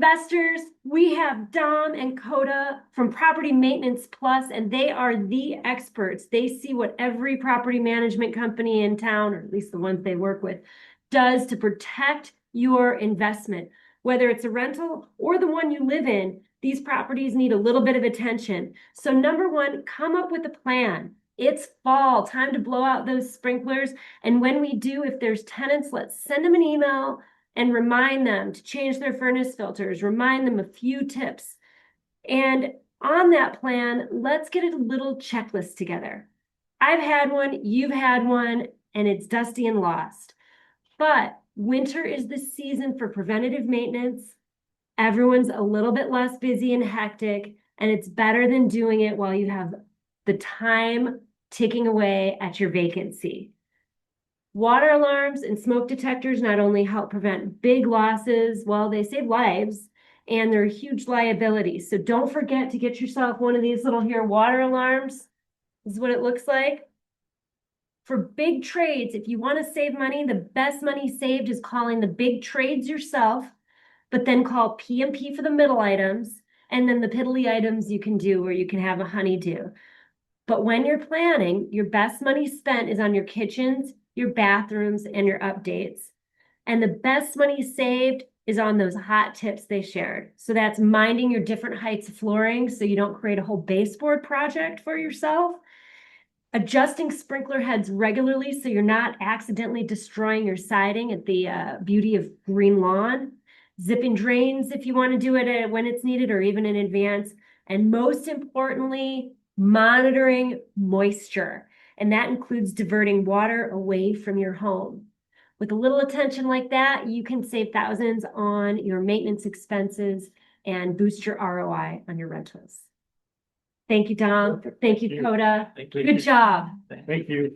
investors, we have Dom and Kota from Property Maintenance Plus, and they are the experts. They see what every property management company in town, or at least the ones they work with, does to protect your investment. Whether it's a rental or the one you live in, these properties need a little bit of attention. So number one, come up with a plan. It's fall, time to blow out those sprinklers. And when we do, if there's tenants, let's send them an email and remind them to change their furnace filters, remind them a few tips. And on that plan, let's get a little checklist together. I've had one, you've had one, and it's dusty and lost. But winter is the season for preventative maintenance. Everyone's a little bit less busy and hectic, and it's better than doing it while you have the time ticking away at your vacancy. Water alarms and smoke detectors not only help prevent big losses, well, they save lives, and they're a huge liability. So don't forget to get yourself one of these little here water alarms. This is what it looks like. For big trades, if you want to save money, the best money saved is calling the big trades yourself, but then call P&P for the middle items, and then the piddly items you can do where you can have a honeydew. But when you're planning, your best money spent is on your kitchens, your bathrooms, and your updates. And the best money saved is on those hot tips they shared. So that's minding your different heights of flooring so you don't create a whole baseboard project for yourself. Adjusting sprinkler heads regularly so you're not accidentally destroying your siding at the beauty of green lawn. Zipping drains if you want to do it when it's needed or even in advance. And most importantly, monitoring moisture. And that includes diverting water away from your home. With a little attention like that, you can save thousands on your maintenance expenses and boost your ROI on your rentals. Thank you, Dom. Thank you, Kota. Thank you. Good job. Thank you.